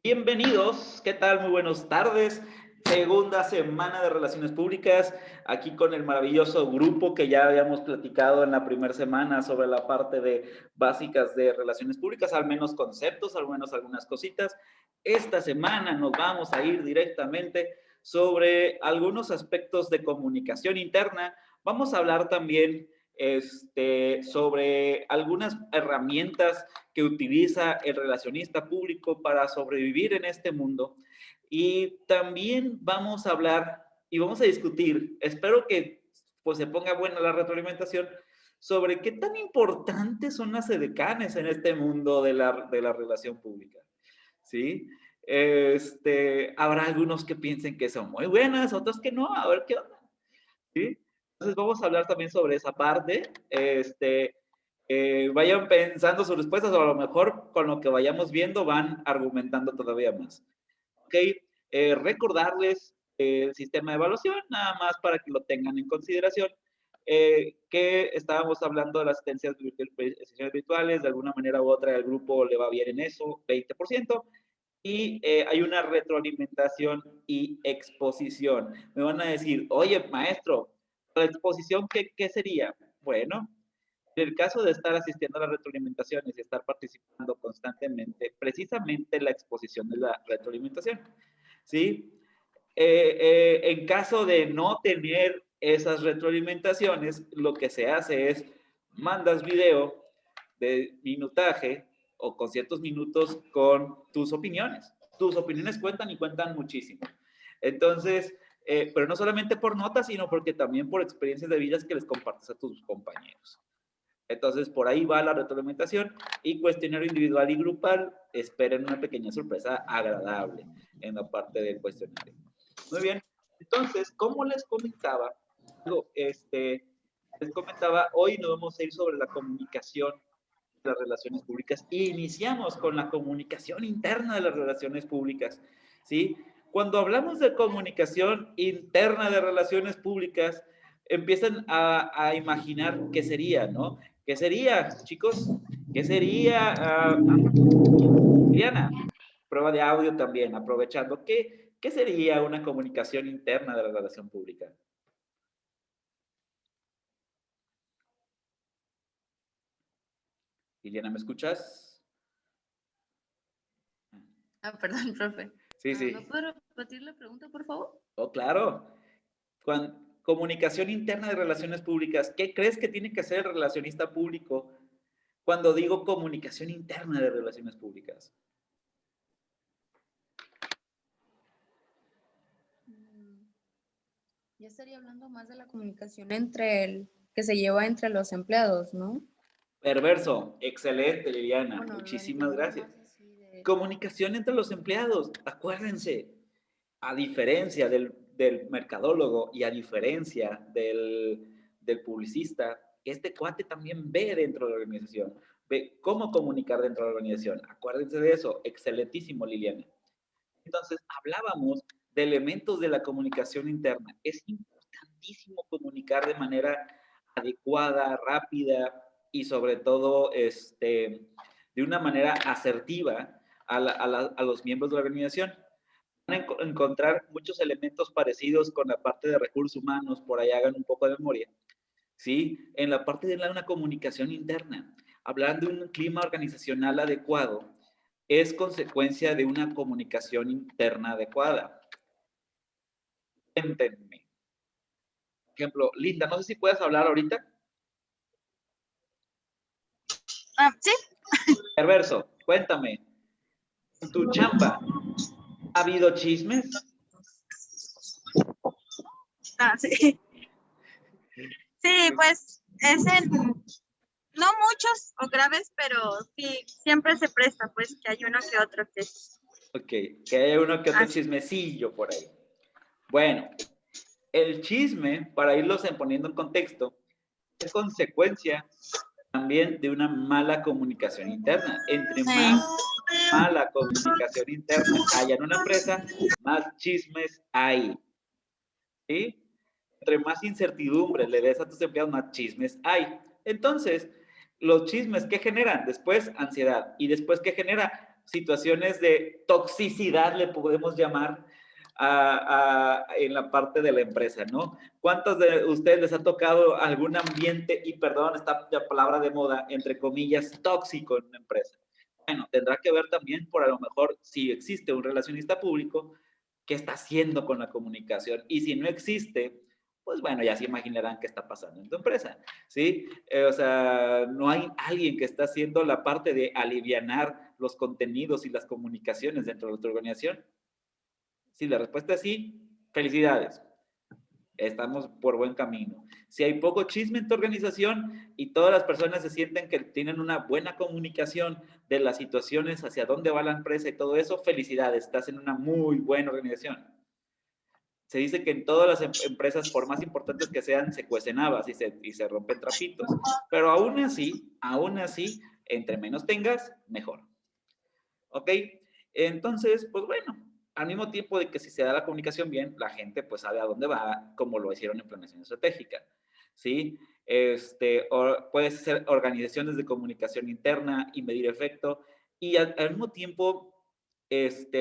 Bienvenidos, ¿qué tal? Muy buenas tardes. Segunda semana de Relaciones Públicas, aquí con el maravilloso grupo que ya habíamos platicado en la primera semana sobre la parte de básicas de Relaciones Públicas, al menos conceptos, al menos algunas cositas. Esta semana nos vamos a ir directamente sobre algunos aspectos de comunicación interna. Vamos a hablar también sobre algunas herramientas que utiliza el relacionista público para sobrevivir en este mundo. Y también vamos a hablar y vamos a discutir, espero que pues se ponga buena la retroalimentación, sobre qué tan importantes son las edecanes en este mundo de la relación pública. ¿Sí? Habrá algunos que piensen que son muy buenas, otros que no, a ver qué onda. ¿Sí? Entonces vamos a hablar también sobre esa parte. Vayan pensando sus respuestas o a lo mejor con lo que vayamos viendo van argumentando todavía más. ¿Ok? Recordarles el sistema de evaluación, nada más para que lo tengan en consideración, que estábamos hablando de las sesiones virtuales, de alguna manera u otra el grupo le va bien en eso, 20%, y hay una retroalimentación y exposición. Me van a decir, oye, maestro, la exposición, ¿qué sería? Bueno, en el caso de estar asistiendo a las retroalimentaciones y estar participando constantemente, precisamente la exposición es la retroalimentación, ¿sí? En caso de no tener esas retroalimentaciones, lo que se hace es, mandas video de minutaje o con ciertos minutos con tus opiniones. Tus opiniones cuentan y cuentan muchísimo. Entonces, pero no solamente por notas, sino porque también por experiencias de vidas que les compartes a tus compañeros. Entonces, por ahí va la retroalimentación y cuestionario individual y grupal. Esperen una pequeña sorpresa agradable en la parte del cuestionario. Muy bien. Entonces, como les comentaba, hoy nos vamos a ir sobre la comunicación de las relaciones públicas. Iniciamos con la comunicación interna de las relaciones públicas, ¿sí? Cuando hablamos de comunicación interna de relaciones públicas, empiezan a imaginar qué sería, ¿no? ¿Qué sería, chicos? ¿Qué sería, Diana? Prueba de audio también, aprovechando. ¿Qué sería una comunicación interna de la relación pública? Liliana, ¿me escuchas? Perdón, profe. Sí, ¿Me sí. puede repetir la pregunta, por favor? Oh, claro. Comunicación interna de relaciones públicas. ¿Qué crees que tiene que hacer el relacionista público cuando digo comunicación interna de relaciones públicas? Ya estaría hablando más de la comunicación que se lleva entre los empleados, ¿no? Perverso. Excelente, Liliana. Bueno, lo Muchísimas entendí gracias. más así de... Comunicación entre los empleados. Acuérdense, a diferencia del mercadólogo y a diferencia del publicista, este cuate también ve dentro de la organización, ve cómo comunicar dentro de la organización. Acuérdense de eso. Excelentísimo, Liliana. Entonces, hablábamos de elementos de la comunicación interna. Es importantísimo comunicar de manera adecuada, rápida y sobre todo de una manera asertiva a los miembros de la organización. Van a encontrar muchos elementos parecidos con la parte de recursos humanos, por ahí hagan un poco de memoria, ¿sí? En la parte de una comunicación interna, hablar de un clima organizacional adecuado, es consecuencia de una comunicación interna adecuada. Cuéntenme. Por ejemplo, Linda, no sé si puedes hablar ahorita. Sí. Perverso, cuéntame. En tu chamba, ¿ha habido chismes? Sí. Sí, pues no muchos o graves, pero sí, siempre se presta, pues, que hay uno que otro que... Ok, que haya uno que otro chismecillo por ahí. Bueno, el chisme, para irlos poniendo en contexto, es consecuencia también de una mala comunicación interna. Entre más mala comunicación interna haya en una empresa, más chismes hay. ¿Sí? Entre más incertidumbre le des a tus empleados, más chismes hay. Entonces, los chismes, ¿qué generan? Después, ansiedad. ¿Y después qué genera? situaciones de toxicidad, le podemos llamar, en la parte de la empresa, ¿no? ¿Cuántos de ustedes les ha tocado algún ambiente, y perdón, esta palabra de moda, entre comillas, tóxico en una empresa? Bueno, tendrá que ver también por a lo mejor si existe un relacionista público, qué está haciendo con la comunicación. Y si no existe, pues bueno, ya se imaginarán qué está pasando en tu empresa, ¿sí? O sea, no hay alguien que está haciendo la parte de alivianar los contenidos y las comunicaciones dentro de tu organización. Si la respuesta es sí, felicidades. Estamos por buen camino. Si hay poco chisme en tu organización y todas las personas se sienten que tienen una buena comunicación de las situaciones, hacia dónde va la empresa y todo eso, felicidades, estás en una muy buena organización. Se dice que en todas las empresas, por más importantes que sean, se cuecen habas y se rompen trapitos. Pero aún así, entre menos tengas, mejor. ¿Ok? Entonces, pues bueno, al mismo tiempo de que si se da la comunicación bien, la gente pues sabe a dónde va, como lo hicieron en planeación estratégica, ¿sí? Puede ser organizaciones de comunicación interna y medir efecto, y al mismo tiempo,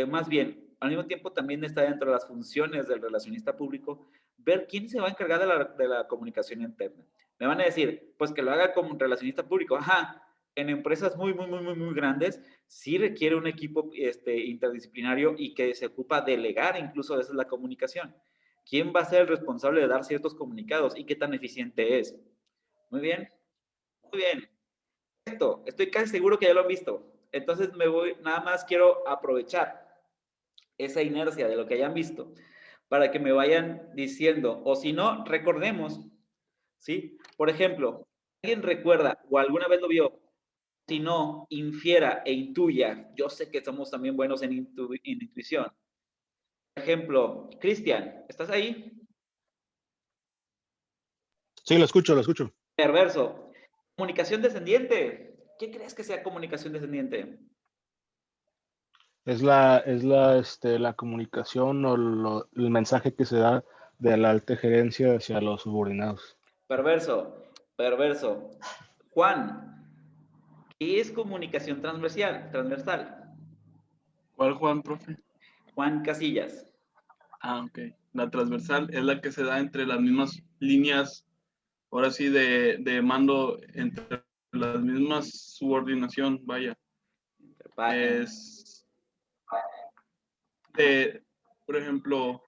más bien, al mismo tiempo también está dentro de las funciones del relacionista público, ver quién se va a encargar de la comunicación interna. Me van a decir, pues que lo haga como un relacionista público. Ajá, en empresas muy grandes, sí requiere un equipo interdisciplinario y que se ocupa de delegar incluso a veces la comunicación. ¿Quién va a ser el responsable de dar ciertos comunicados y qué tan eficiente es? Muy bien, muy bien. Estoy casi seguro que ya lo han visto. Entonces nada más quiero aprovechar esa inercia de lo que hayan visto para que me vayan diciendo, o si no, recordemos, ¿sí? Por ejemplo, ¿alguien recuerda o alguna vez lo vio? Si no, infiera e intuya. Yo sé que somos también buenos en intuición. Por ejemplo, Cristian, ¿estás ahí? Sí, lo escucho, lo escucho. Perverso. Comunicación descendiente. ¿Qué crees que sea comunicación descendiente? Es la comunicación o el mensaje que se da de la alta gerencia hacia los subordinados. Perverso, perverso. Juan, ¿qué es comunicación transversal? ¿Cuál, Juan, profe? Juan Casillas. Ah, ok. La transversal es la que se da entre las mismas líneas, ahora sí, de mando, entre las mismas subordinación, vaya. Es de, por ejemplo,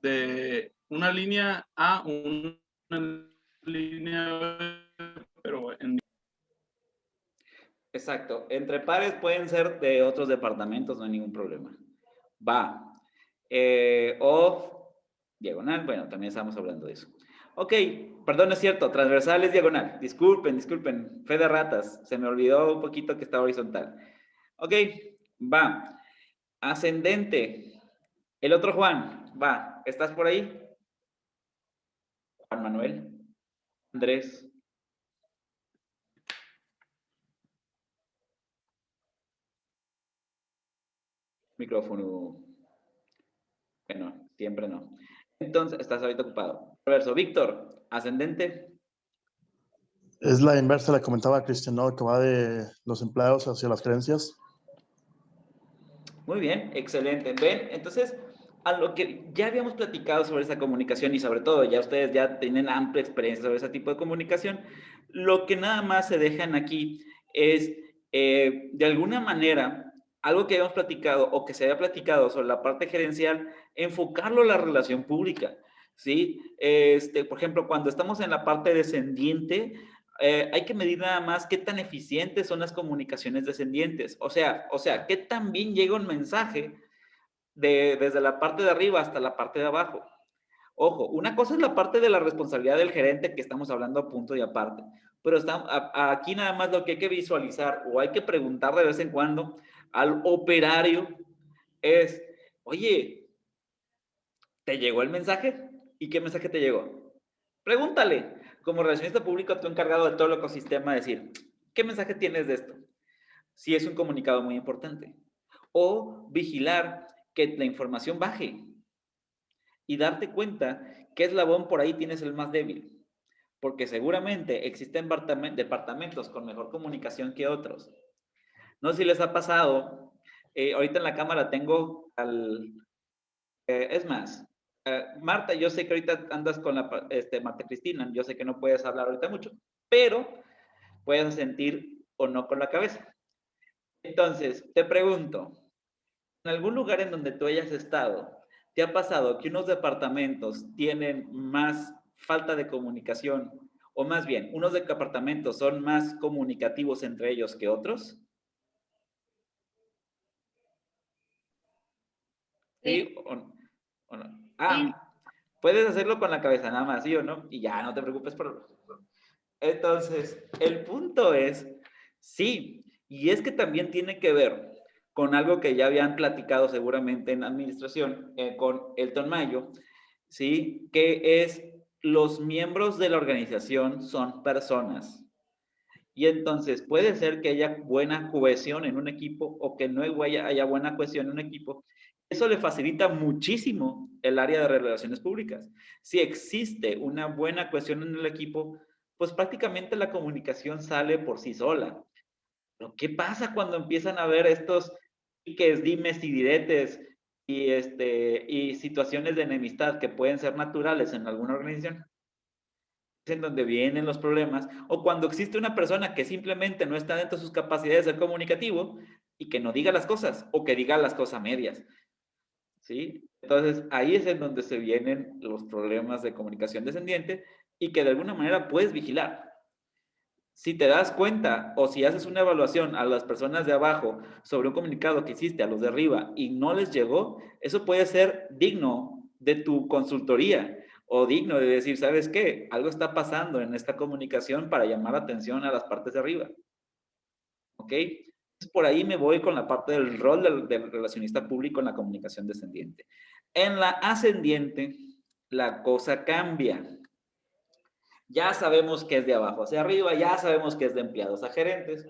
de una línea A a una línea B, pero en... Exacto. Entre pares pueden ser de otros departamentos, no hay ningún problema. Va. O diagonal, bueno, también estamos hablando de eso. Ok, perdón, es cierto, transversal es diagonal. Disculpen, fe de ratas. Se me olvidó un poquito que está horizontal. Ok, va. Ascendente. El otro Juan, va. ¿Estás por ahí? Juan Manuel. Andrés. Micrófono. Bueno, siempre no. Entonces, estás ahorita ocupado. Reverso. Víctor, ascendente. Es la inversa, le comentaba Cristian, ¿no? Que va de los empleados hacia las creencias. Muy bien, excelente. Ven, entonces, a lo que ya habíamos platicado sobre esa comunicación y sobre todo, ya ustedes ya tienen amplia experiencia sobre ese tipo de comunicación, lo que nada más se dejan aquí es, de alguna manera, algo que habíamos platicado o que se había platicado sobre la parte gerencial, enfocarlo a la relación pública, ¿sí? Por ejemplo, cuando estamos en la parte descendiente, hay que medir nada más qué tan eficientes son las comunicaciones descendientes. O sea, qué tan bien llega un mensaje desde la parte de arriba hasta la parte de abajo. Ojo, una cosa es la parte de la responsabilidad del gerente que estamos hablando a punto y aparte, pero aquí nada más lo que hay que visualizar o hay que preguntar de vez en cuando al operario es, oye, ¿te llegó el mensaje? ¿Y qué mensaje te llegó? Pregúntale, como relacionista público, tú encargado de todo el ecosistema, decir, ¿qué mensaje tienes de esto? Si es un comunicado muy importante. O vigilar que la información baje y darte cuenta qué eslabón por ahí tienes el más débil. Porque seguramente existen departamentos con mejor comunicación que otros. No sé si les ha pasado Ahorita en la cámara tengo al... es más, Marta, yo sé que ahorita andas con la... Marta Cristina, yo sé que no puedes hablar ahorita mucho, pero puedes sentir o no con la cabeza. Entonces, te pregunto, ¿en algún lugar en donde tú hayas estado, te ha pasado que unos departamentos tienen más falta de comunicación, o más bien, unos departamentos son más comunicativos entre ellos que otros? ¿Sí o no? Ah, puedes hacerlo con la cabeza nada más, ¿sí o no? Y ya, no te preocupes por... Entonces, el punto es, sí, y es que también tiene que ver con algo que ya habían platicado seguramente en administración con Elton Mayo, ¿sí? Que es los miembros de la organización son personas. Y entonces puede ser que haya buena cohesión en un equipo o que no haya buena cohesión en un equipo. Eso le facilita muchísimo el área de relaciones públicas. Si existe una buena cohesión en el equipo, pues prácticamente la comunicación sale por sí sola. Pero ¿qué pasa cuando empiezan a haber estos piques, dimes y diretes y situaciones de enemistad que pueden ser naturales en alguna organización? En donde vienen los problemas, o cuando existe una persona que simplemente no está dentro de sus capacidades de ser comunicativo y que no diga las cosas, o que diga las cosas medias, ¿sí? Entonces, ahí es en donde se vienen los problemas de comunicación descendiente y que de alguna manera puedes vigilar. Si te das cuenta o si haces una evaluación a las personas de abajo sobre un comunicado que hiciste a los de arriba y no les llegó, eso puede ser digno de tu consultoría o digno de decir, ¿sabes qué? Algo está pasando en esta comunicación para llamar la atención a las partes de arriba. ¿Ok? Entonces, por ahí me voy con la parte del rol del relacionista público en la comunicación descendiente. En la ascendiente, la cosa cambia. Ya sabemos que es de abajo hacia arriba, ya sabemos que es de empleados a gerentes.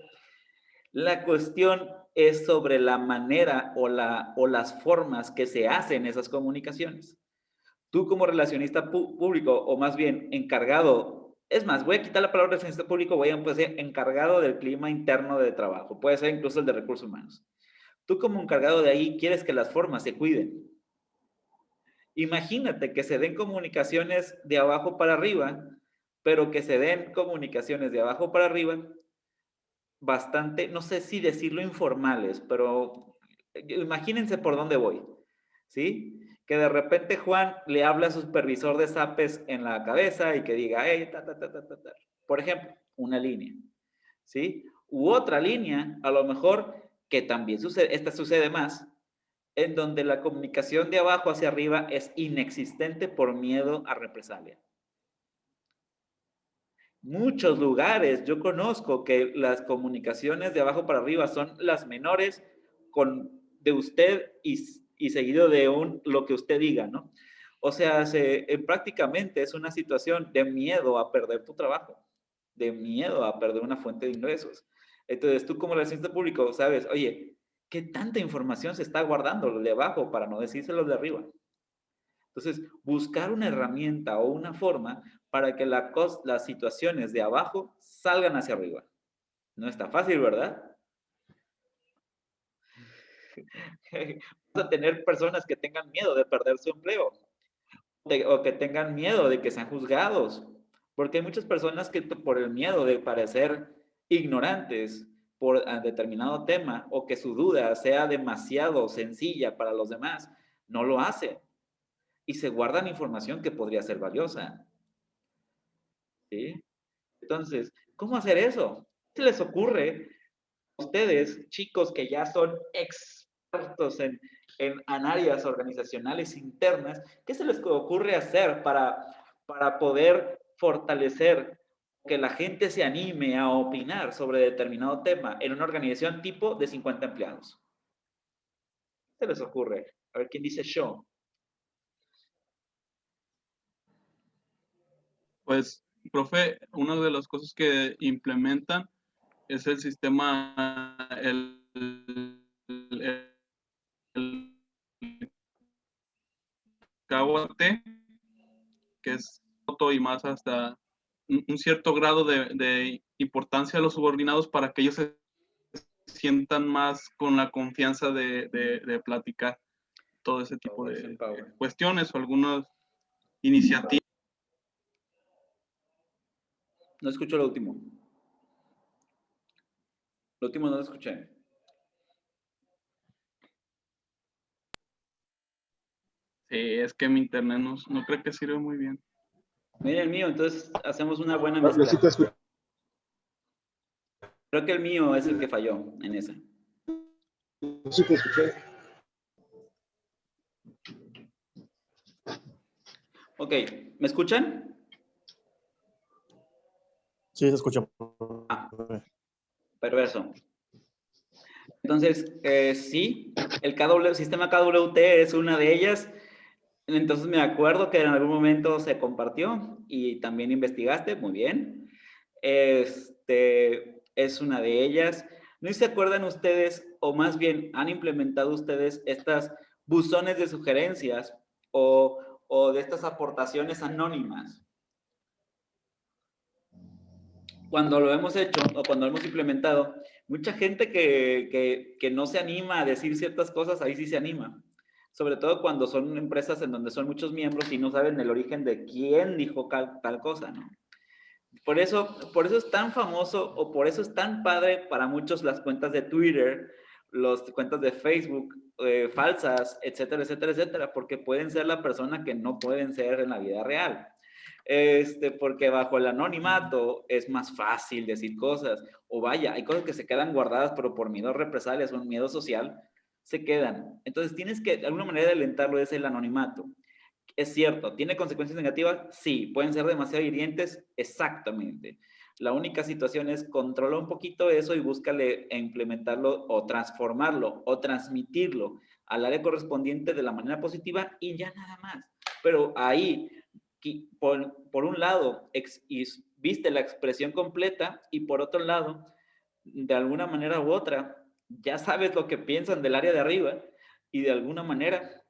La cuestión es sobre la manera o las formas que se hacen esas comunicaciones. Tú como relacionista público, o más bien encargado, es más, voy a quitar la palabra relacionista público, voy a decir encargado del clima interno de trabajo, puede ser incluso el de recursos humanos. Tú como encargado de ahí quieres que las formas se cuiden. Imagínate que se den comunicaciones de abajo para arriba, pero que se den comunicaciones de abajo para arriba bastante, no sé si decirlo informales, pero imagínense por dónde voy, ¿sí? Que de repente Juan le habla a su supervisor de SAPES en la cabeza y que diga, hey, por ejemplo, una línea, ¿sí? U otra línea, a lo mejor, que también sucede, esta sucede más, en donde la comunicación de abajo hacia arriba es inexistente por miedo a represalia. Muchos lugares yo conozco que las comunicaciones de abajo para arriba son las menores de usted y seguido de lo que usted diga, ¿no? O sea, prácticamente es una situación de miedo a perder tu trabajo, de miedo a perder una fuente de ingresos. Entonces tú como relacionista público sabes, oye, ¿qué tanta información se está guardando de abajo para no decírselo de arriba? Entonces, buscar una herramienta o una forma para que las situaciones de abajo salgan hacia arriba. No está fácil, ¿verdad? Vas a tener personas que tengan miedo de perder su empleo o que tengan miedo de que sean juzgados, porque hay muchas personas que por el miedo de parecer ignorantes por determinado tema o que su duda sea demasiado sencilla para los demás, no lo hacen y se guardan información que podría ser valiosa. ¿Sí? Entonces, ¿cómo hacer eso? ¿Qué les ocurre a ustedes, chicos que ya son expertos en áreas organizacionales internas? ¿Qué se les ocurre hacer para poder fortalecer que la gente se anime a opinar sobre determinado tema en una organización tipo de 50 empleados? ¿Qué se les ocurre? A ver, ¿quién dice yo? Pues, profe, una de las cosas que implementan es el sistema, el KOT, que es y más hasta un cierto grado de importancia a los subordinados para que ellos se sientan más con la confianza de platicar todo ese tipo de cuestiones o algunas iniciativas. No escucho lo último. Lo último no lo escuché. Sí, es que mi internet no creo que sirva muy bien. Mira el mío, entonces hacemos una buena Yo sí mezcla. te escucho. Creo que el mío es el que falló en esa. Yo sí te escuché. Ok, ¿me escuchan? Sí, se escucha. Perverso. Entonces, sí, el sistema KWT es una de ellas. Entonces me acuerdo que en algún momento se compartió y también investigaste, muy bien. Es una de ellas. ¿No se acuerdan ustedes, o más bien han implementado ustedes estas buzones de sugerencias o de estas aportaciones anónimas? Cuando lo hemos hecho o cuando lo hemos implementado, mucha gente que no se anima a decir ciertas cosas, ahí sí se anima. Sobre todo cuando son empresas en donde son muchos miembros y no saben el origen de quién dijo tal cosa, ¿no? Por eso es tan famoso o por eso es tan padre para muchos las cuentas de Twitter, las cuentas de Facebook falsas, etcétera, etcétera, etcétera, porque pueden ser la persona que no pueden ser en la vida real. Porque bajo el anonimato es más fácil decir cosas, o vaya, hay cosas que se quedan guardadas, pero por miedo a represalias o un miedo social, se quedan. Entonces tienes que, de alguna manera, alentarlo es el anonimato. Es cierto, ¿tiene consecuencias negativas? Sí. ¿Pueden ser demasiado hirientes? Exactamente. La única situación es controla un poquito eso y búscale implementarlo o transformarlo o transmitirlo al área correspondiente de la manera positiva y ya nada más. Pero ahí, por un lado, viste la expresión completa y por otro lado, de alguna manera u otra, ya sabes lo que piensan del área de arriba y de alguna manera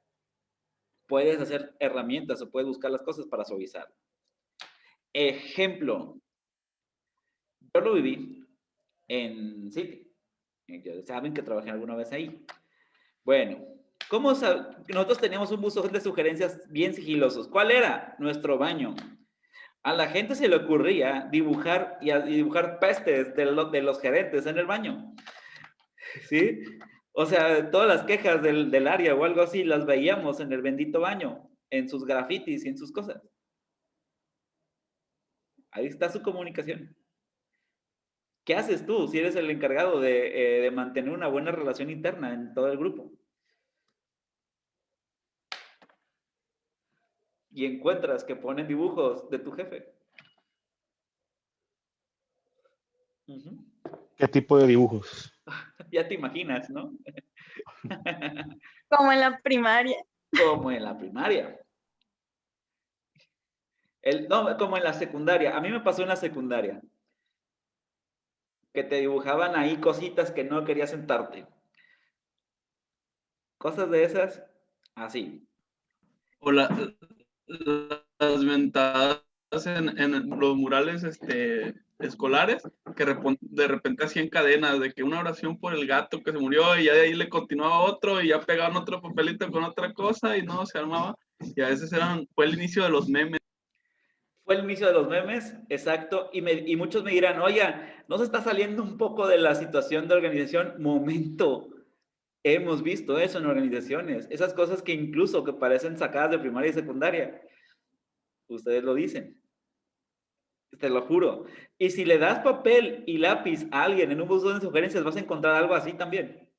puedes hacer herramientas o puedes buscar las cosas para suavizar. Ejemplo, yo lo viví en City. Saben que trabajé alguna vez ahí. Bueno, nosotros teníamos un buzón de sugerencias bien sigilosos. ¿Cuál era? Nuestro baño. A la gente se le ocurría dibujar y dibujar pestes de los gerentes en el baño. ¿Sí? O sea, todas las quejas del área o algo así las veíamos en el bendito baño, en sus grafitis y en sus cosas. Ahí está su comunicación. ¿Qué haces tú si eres el encargado de mantener una buena relación interna en todo el grupo? Y encuentras que ponen dibujos de tu jefe. ¿Qué tipo de dibujos? Ya te imaginas, ¿no? Como en la primaria. Como en la primaria. No, como en la secundaria. A mí me pasó en la secundaria. Que te dibujaban ahí cositas que no querías sentarte. Cosas de esas, así. O las ventadas en los murales escolares, que de repente hacían cadenas de que una oración por el gato que se murió y ya de ahí le continuaba otro y ya pegaban otro papelito con otra cosa y no, se armaba. Y a veces fue el inicio de los memes. Fue el inicio de los memes, exacto, y muchos me dirán, oiga, ¿no se está saliendo un poco de la situación de organización? Momento, hemos visto eso en organizaciones, esas cosas que incluso que parecen sacadas de primaria y secundaria, ustedes lo dicen, te lo juro. Y si le das papel y lápiz a alguien en un buzón de sugerencias, vas a encontrar algo así también.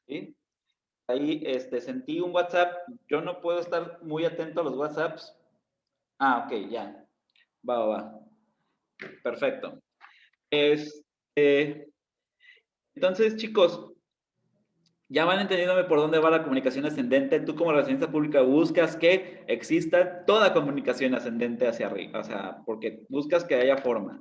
¿Sí? Ahí sentí un WhatsApp, yo no puedo estar muy atento a los WhatsApps. Ah, ok, ya. Va. Perfecto. Entonces, chicos, ya van entendiéndome por dónde va la comunicación ascendente. Tú como relacionista pública buscas que exista toda comunicación ascendente hacia arriba, o sea, porque buscas que haya forma.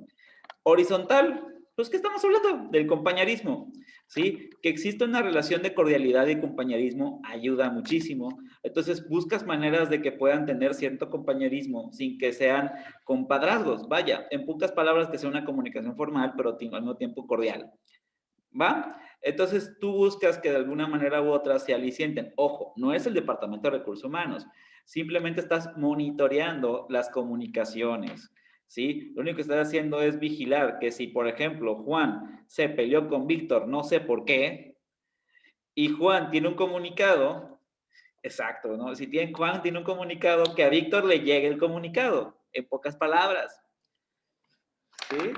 Horizontal, Pues, ¿qué estamos hablando? Del compañerismo, ¿sí? Que existe una relación de cordialidad y compañerismo ayuda muchísimo. Entonces, buscas maneras de que puedan tener cierto compañerismo sin que sean compadrazgos. Vaya, en pocas palabras, que sea una comunicación formal, pero al mismo tiempo cordial. ¿Va? Entonces, tú buscas que de alguna manera u otra se alicienten. Ojo, no es el Departamento de Recursos Humanos. Simplemente estás monitoreando las comunicaciones. ¿Sí? Lo único que estás haciendo es vigilar que si, por ejemplo, Juan se peleó con Víctor, no sé por qué, y Juan tiene un comunicado, exacto, ¿no? Si Juan tiene un comunicado, que a Víctor le llegue el comunicado, en pocas palabras. ¿Sí?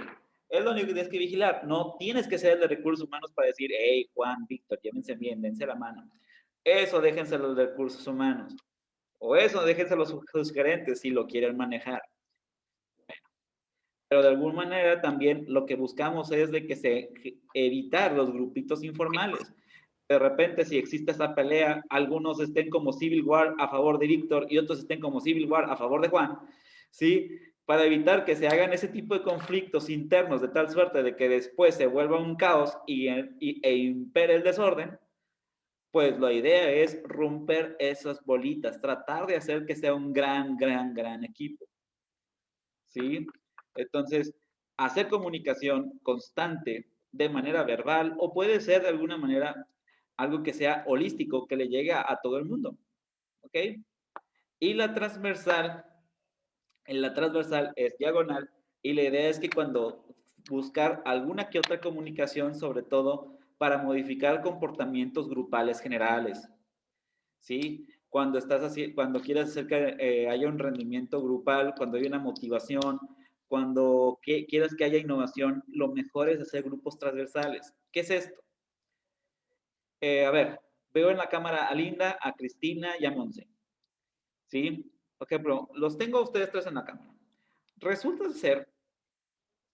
Es lo único que tienes que vigilar. No tienes que ser el de recursos humanos para decir, hey, Juan, Víctor, llévense bien, dense la mano. Eso déjense los de recursos humanos. O eso déjense los gerentes si lo quieren manejar. Pero de alguna manera también lo que buscamos es de que evitar los grupitos informales. De repente, si existe esa pelea, algunos estén como Civil War a favor de Víctor y otros estén como Civil War a favor de Juan, ¿sí? Para evitar que se hagan ese tipo de conflictos internos de tal suerte de que después se vuelva un caos e impere el desorden, pues la idea es romper esas bolitas, tratar de hacer que sea un gran equipo, ¿sí? Entonces, hacer comunicación constante de manera verbal o puede ser de alguna manera algo que sea holístico, que le llegue a todo el mundo, ¿ok? Y la transversal es diagonal y la idea es que cuando buscar alguna que otra comunicación, sobre todo para modificar comportamientos grupales generales, ¿sí? Cuando quieras hacer que haya un rendimiento grupal, cuando hay una motivación, cuando quieras que haya innovación, lo mejor es hacer grupos transversales. ¿Qué es esto? A ver, veo en la cámara a Linda, a Cristina y a Monse, ¿sí? Por ejemplo, los tengo a ustedes tres en la cámara. Resulta ser,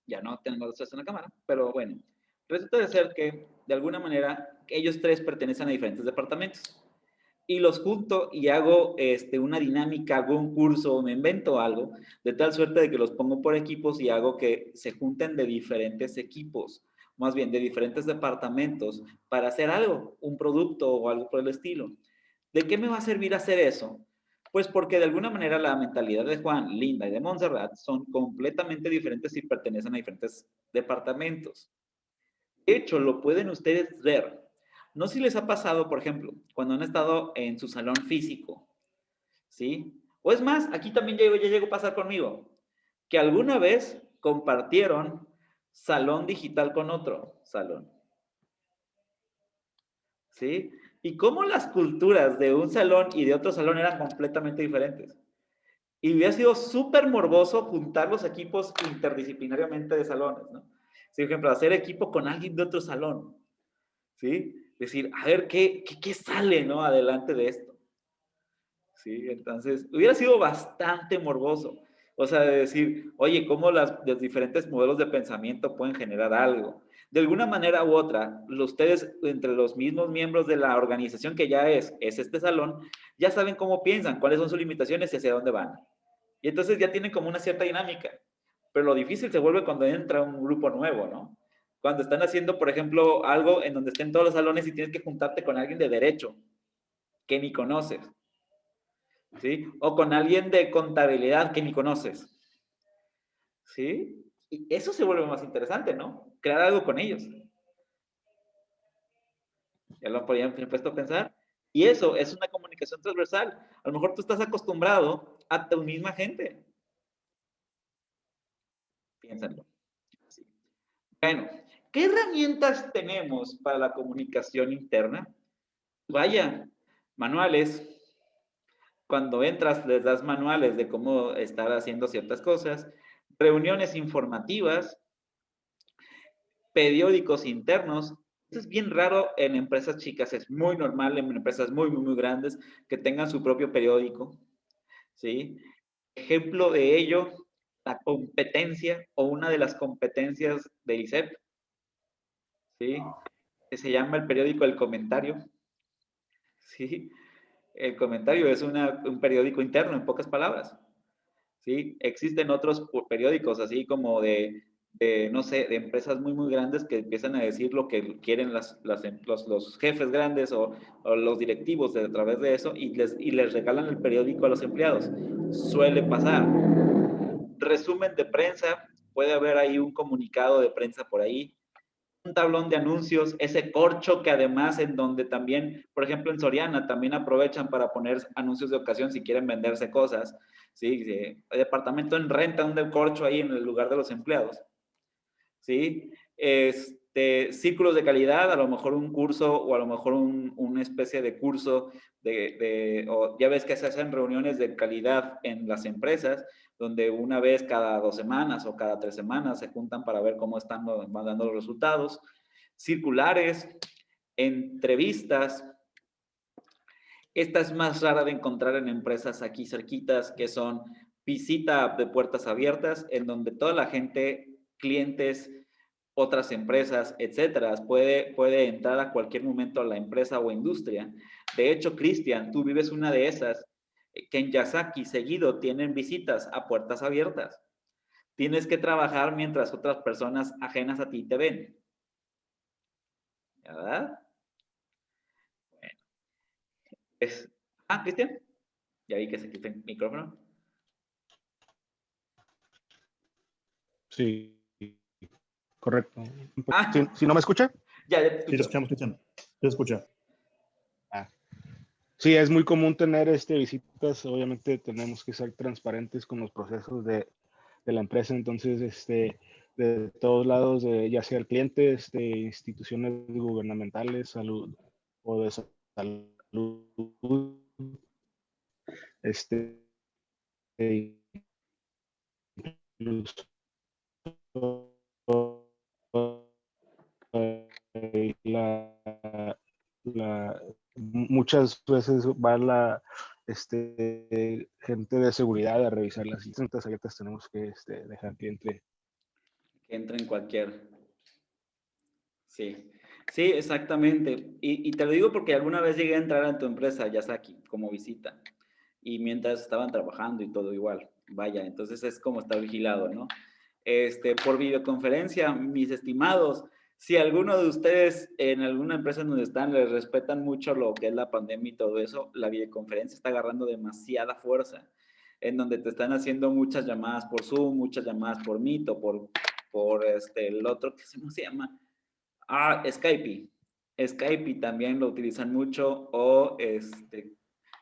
ya no tengo a los tres en la cámara, pero bueno, resulta de ser que de alguna manera ellos tres pertenecen a diferentes departamentos. Y los junto y hago una dinámica, hago un curso, me invento algo, de tal suerte de que los pongo por equipos y hago que se junten de diferentes equipos, más bien de diferentes departamentos, para hacer algo, un producto o algo por el estilo. ¿De qué me va a servir hacer eso? Pues porque de alguna manera la mentalidad de Juan, Linda y de Montserrat son completamente diferentes y pertenecen a diferentes departamentos. De hecho, lo pueden ustedes ver. No sé si les ha pasado, por ejemplo, cuando han estado en su salón físico, ¿sí? O es más, aquí también ya llegó a pasar conmigo, que alguna vez compartieron salón digital con otro salón, ¿sí? Y cómo las culturas de un salón y de otro salón eran completamente diferentes. Y hubiera sido súper morboso juntar los equipos interdisciplinariamente de salones, ¿no? Sí, por ejemplo, hacer equipo con alguien de otro salón, ¿sí? Decir, a ver, ¿qué sale, no? Adelante de esto. ¿Sí? Entonces, hubiera sido bastante morboso. O sea, de decir, oye, ¿cómo los diferentes modelos de pensamiento pueden generar algo? De alguna manera u otra, ustedes, entre los mismos miembros de la organización que ya es este salón, ya saben cómo piensan, cuáles son sus limitaciones y hacia dónde van. Y entonces ya tienen como una cierta dinámica. Pero lo difícil se vuelve cuando entra un grupo nuevo, ¿no? Cuando están haciendo, por ejemplo, algo en donde estén todos los salones y tienes que juntarte con alguien de derecho que ni conoces, ¿sí? O con alguien de contabilidad que ni conoces, ¿sí? Y eso se vuelve más interesante, ¿no? Crear algo con ellos. Ya lo habían puesto a pensar. Y eso es una comunicación transversal. A lo mejor tú estás acostumbrado a tu misma gente. Piénsenlo. Sí. Bueno, ¿qué herramientas tenemos para la comunicación interna? Vaya, manuales. Cuando entras, les das manuales de cómo estar haciendo ciertas cosas, reuniones informativas, periódicos internos. Esto es bien raro en empresas chicas, es muy normal en empresas muy grandes que tengan su propio periódico, ¿sí? Ejemplo de ello, la competencia o una de las competencias de ISEP, ¿sí? Que se llama el periódico El Comentario, ¿sí? El Comentario es un periódico interno, en pocas palabras, ¿sí? Existen otros periódicos, así como de no sé, de empresas muy, muy grandes que empiezan a decir lo que quieren los jefes grandes o los directivos a través de eso y les regalan el periódico a los empleados. Suele pasar. Resumen de prensa, puede haber ahí un comunicado de prensa por ahí, un tablón de anuncios, ese corcho que además en donde también, por ejemplo en Soriana, también aprovechan para poner anuncios de ocasión si quieren venderse cosas, ¿sí? El departamento en renta, un corcho ahí en el lugar de los empleados, ¿sí? Círculos de calidad, a lo mejor un curso o a lo mejor una especie de curso o ya ves que se hacen reuniones de calidad en las empresas, donde una vez cada 2 semanas o cada 3 semanas se juntan para ver cómo van dando los resultados. Circulares, entrevistas. Esta es más rara de encontrar en empresas aquí cerquitas, que son visita de puertas abiertas, en donde toda la gente, clientes, otras empresas, etcétera, puede entrar a cualquier momento a la empresa o industria. De hecho, Cristian, tú vives una de esas, que en Yasaki seguido tienen visitas a puertas abiertas. Tienes que trabajar mientras otras personas ajenas a ti te ven. ¿Verdad? Bueno. Cristian, ya vi que se quita el micrófono. Sí, correcto. ¿Si no me escucha? Ya te Sí, te escuchamos, Cristian. Te escucha. Sí, es muy común tener visitas. Obviamente tenemos que ser transparentes con los procesos de la empresa. Entonces, de todos lados, ya sea el cliente, instituciones gubernamentales, salud o de salud, incluso muchas veces va la gente de seguridad a revisar las cintas abiertas. Tenemos que dejar que entre. Que entre en cualquier. Sí, sí, exactamente. Y te lo digo porque alguna vez llegué a entrar a tu empresa, Yasaki, como visita. Y mientras estaban trabajando y todo igual. Vaya, entonces es como estar vigilado, ¿no? Por videoconferencia, mis estimados, si alguno de ustedes en alguna empresa donde están les respetan mucho lo que es la pandemia y todo eso, la videoconferencia está agarrando demasiada fuerza, en donde te están haciendo muchas llamadas por Zoom, muchas llamadas por Meet o por el otro, ¿cómo se llama? Skype. Skype también lo utilizan mucho o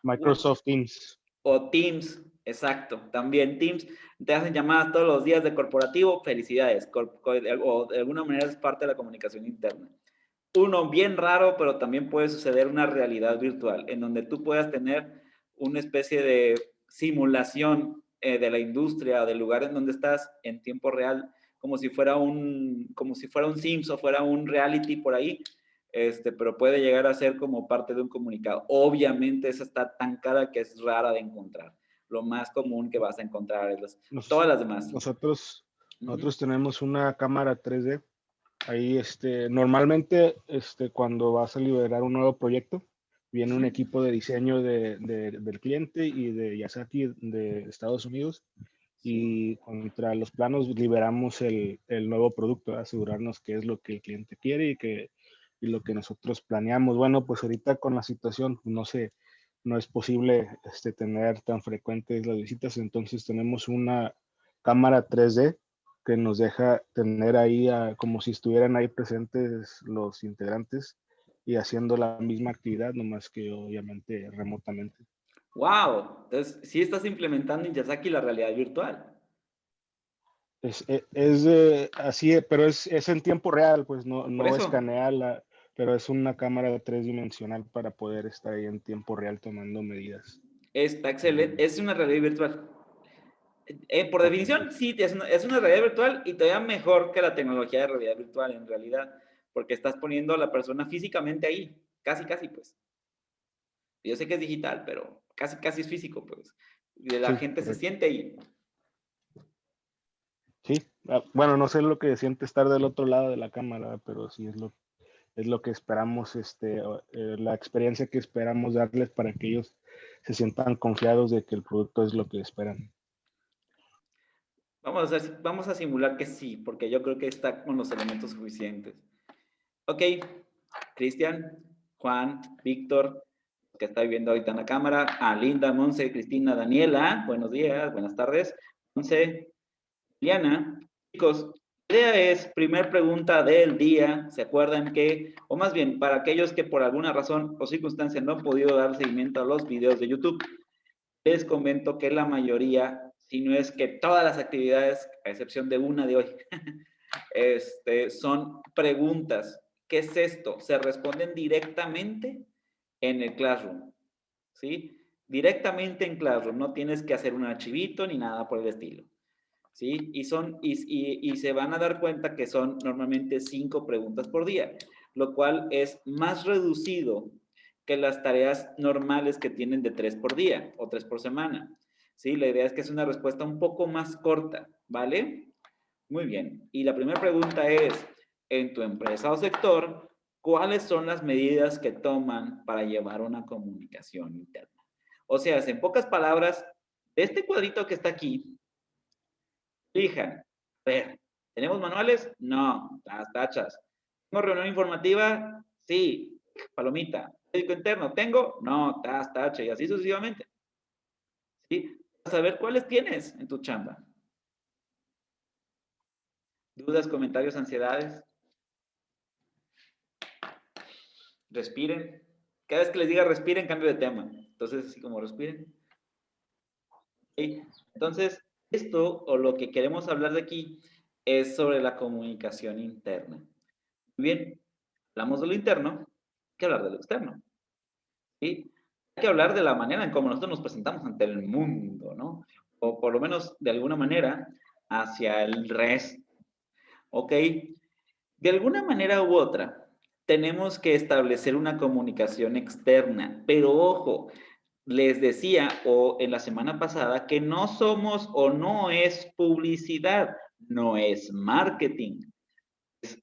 Microsoft Teams. O Teams, exacto. También Teams, te hacen llamadas todos los días de corporativo, felicidades. O de alguna manera es parte de la comunicación interna. Uno bien raro, pero también puede suceder una realidad virtual, en donde tú puedas tener una especie de simulación de la industria, del lugar en donde estás en tiempo real, como si fuera un Sims o fuera un reality por ahí, pero puede llegar a ser como parte de un comunicado. Obviamente esa está tan cara que es rara de encontrar. Lo más común que vas a encontrar es todas las demás. Nosotros tenemos una cámara 3D. Ahí, normalmente, cuando vas a liberar un nuevo proyecto, viene un equipo de diseño del cliente y de Yasaki de Estados Unidos, y contra los planos liberamos el nuevo producto, asegurarnos qué es lo que el cliente quiere y lo que nosotros planeamos. Bueno, pues ahorita con la situación, no es posible tener tan frecuentes las visitas, entonces tenemos una cámara 3D que nos deja tener ahí como si estuvieran ahí presentes los integrantes y haciendo la misma actividad, nomás que obviamente remotamente. ¡Wow! Entonces, sí estás implementando en Yasaki la realidad virtual. Es así, pero es en tiempo real, pues no escanea pero es una cámara 3D para poder estar ahí en tiempo real tomando medidas. Está excelente, es una realidad virtual. Por definición, sí, es una realidad virtual y todavía mejor que la tecnología de realidad virtual en realidad, porque estás poniendo a la persona físicamente ahí, casi, pues. Yo sé que es digital, pero casi es físico, pues. Y la gente correcto. Se siente ahí. Sí, bueno, no sé lo que siente estar del otro lado de la cámara, pero sí es lo que esperamos, la experiencia que esperamos darles para que ellos se sientan confiados de que el producto es lo que esperan. Vamos a simular que sí, porque yo creo que está con los elementos suficientes. Ok, Cristian, Juan, Víctor, que está viendo ahorita en la cámara, Linda, Monse, Cristina, Daniela, buenos días, buenas tardes, Monse, Diana, chicos, la idea es, primer pregunta del día, ¿se acuerdan que, o más bien, para aquellos que por alguna razón o circunstancia no han podido dar seguimiento a los videos de YouTube, les comento que la mayoría, si no es que todas las actividades, a excepción de una de hoy, son preguntas. ¿Qué es esto? Se responden directamente en el Classroom, ¿sí? Directamente en Classroom, no tienes que hacer un archivito ni nada por el estilo, ¿sí? Y se van a dar cuenta que son normalmente 5 preguntas por día, lo cual es más reducido que las tareas normales que tienen de 3 por día o 3 por semana, ¿sí? La idea es que es una respuesta un poco más corta, ¿vale? Muy bien. Y la primera pregunta es, en tu empresa o sector, ¿cuáles son las medidas que toman para llevar una comunicación interna? O sea, en pocas palabras, de este cuadrito que está aquí, elijan. A ver, ¿tenemos manuales? No, las tachas. ¿Tengo reunión informativa? Sí, palomita. ¿Médico interno? ¿Tengo? No, tacha, y así sucesivamente. ¿Sí? A saber cuáles tienes en tu chamba. ¿Dudas, comentarios, ansiedades? Respiren. Cada vez que les diga respiren, cambio de tema. Entonces, así como respiren. ¿Sí? Entonces, esto o lo que queremos hablar de aquí es sobre la comunicación interna. Muy bien, hablamos de lo interno, hay que hablar de lo externo. ¿Sí? Hay que hablar de la manera en cómo nosotros nos presentamos ante el mundo, ¿no? O por lo menos, de alguna manera, hacia el resto. ¿Ok? De alguna manera u otra, tenemos que establecer una comunicación externa, pero ojo, les decía o en la semana pasada que no somos o no es publicidad, no es marketing, es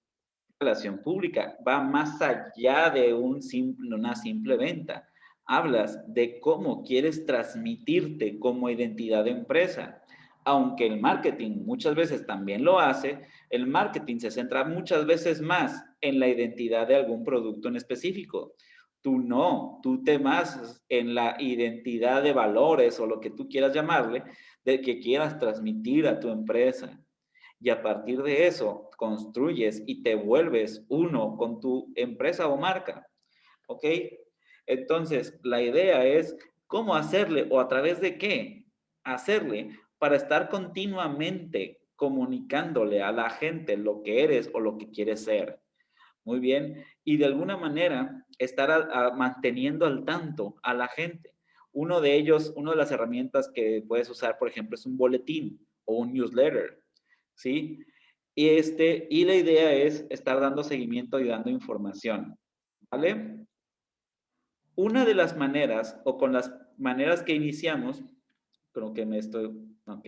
relación pública, va más allá de una simple venta. Hablas de cómo quieres transmitirte como identidad de empresa. Aunque el marketing muchas veces también lo hace, el marketing se centra muchas veces más en la identidad de algún producto en específico. Tú no, tú te más en la identidad de valores o lo que tú quieras llamarle, de que quieras transmitir a tu empresa. Y a partir de eso construyes y te vuelves uno con tu empresa o marca. ¿Ok? Entonces, la idea es cómo hacerle o a través de qué hacerle para estar continuamente comunicándole a la gente lo que eres o lo que quieres ser. Muy bien. Y de alguna manera estar manteniendo al tanto a la gente. Uno de ellos, una de las herramientas que puedes usar, por ejemplo, es un boletín o un newsletter. ¿Sí? Y la idea es estar dando seguimiento y dando información, ¿vale? Una de las maneras, o con las maneras que iniciamos, creo que ok,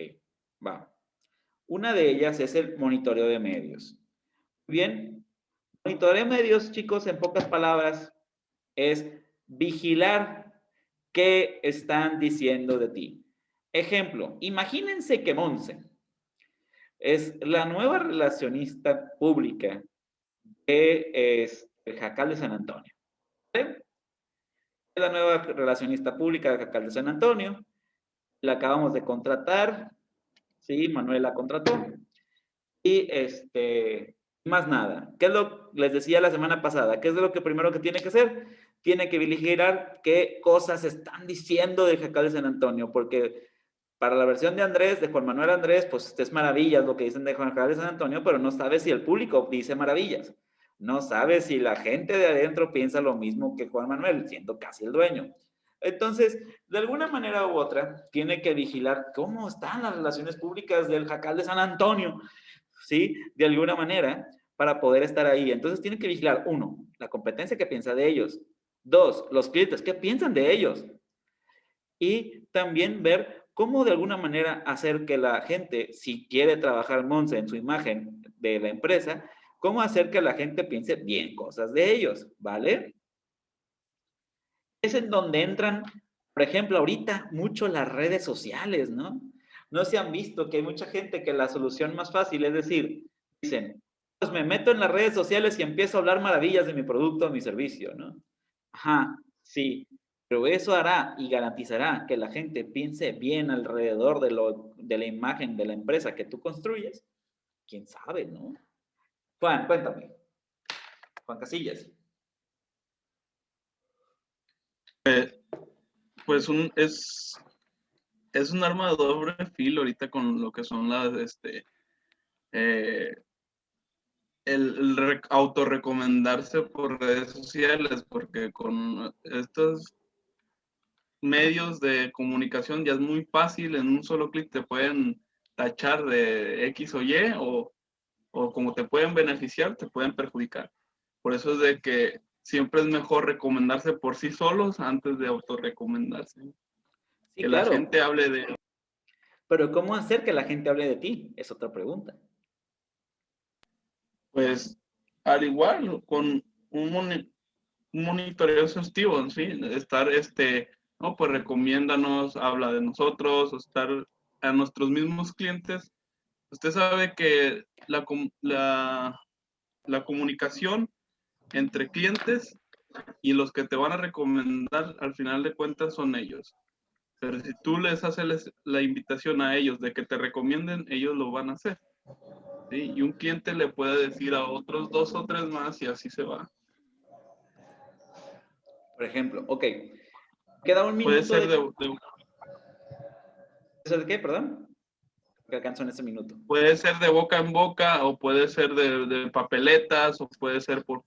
va. Una de ellas es el monitoreo de medios. Bien, monitoreo de medios, chicos, en pocas palabras, es vigilar qué están diciendo de ti. Ejemplo, imagínense que Monse es la nueva relacionista pública que es el Jacal de San Antonio. ¿Sí? Es la nueva relacionista pública de Jacal de San Antonio. La acabamos de contratar. Sí, Manuel la contrató. Y más nada. ¿Qué es lo que les decía la semana pasada? ¿Qué es lo que primero que tiene que hacer? Tiene que vigilar qué cosas están diciendo del Jacal de San Antonio, porque para la versión de Andrés, de Juan Manuel Andrés, pues es maravillas lo que dicen de Juan Jacal de San Antonio, pero no sabe si el público dice maravillas. No sabe si la gente de adentro piensa lo mismo que Juan Manuel, siendo casi el dueño. Entonces, de alguna manera u otra, tiene que vigilar cómo están las relaciones públicas del Jacal de San Antonio, ¿sí? De alguna manera, para poder estar ahí. Entonces, tiene que vigilar, uno, la competencia que piensa de ellos. Dos, los clientes, ¿qué piensan de ellos? Y también ver cómo de alguna manera hacer que la gente, si quiere trabajar Monse en su imagen de la empresa, cómo hacer que la gente piense bien cosas de ellos, ¿vale? Es en donde entran, por ejemplo, ahorita mucho las redes sociales, ¿no? No se han visto que hay mucha gente que la solución más fácil es decir, dicen, pues me meto en las redes sociales y empiezo a hablar maravillas de mi producto o mi servicio, ¿no? Ajá, sí, pero eso hará y garantizará que la gente piense bien alrededor de la imagen de la empresa que tú construyes. ¿Quién sabe, no? Juan, cuéntame. Juan Casillas. Pues es un arma de doble filo ahorita con lo que son las, autorrecomendarse por redes sociales, porque con estos medios de comunicación ya es muy fácil, en un solo clic te pueden tachar de X o Y, o como te pueden beneficiar, te pueden perjudicar. Por eso es de que siempre es mejor recomendarse por sí solos antes de autorrecomendarse. Sí, Que claro. la gente hable de... Pero ¿cómo hacer que la gente hable de ti? Es otra pregunta. Pues al igual, con un monitoreo exhaustivo, ¿sí? Estar, no, pues recomiéndanos, habla de nosotros, o estar a nuestros mismos clientes. Usted sabe que la comunicación entre clientes y los que te van a recomendar, al final de cuentas, son ellos. Pero si tú les haces la invitación a ellos de que te recomienden, ellos lo van a hacer. ¿Sí? Y un cliente le puede decir a otros 2 o 3 más y así se va. Por ejemplo, ok. Queda un minuto. Puede ser ¿De qué, perdón? Que alcanzó en ese minuto. Puede ser de boca en boca, o puede ser de papeletas, o puede ser por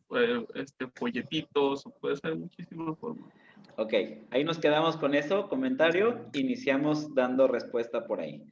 folletitos, o puede ser de muchísimas formas. Ok, ahí nos quedamos con eso, comentario, iniciamos dando respuesta por ahí.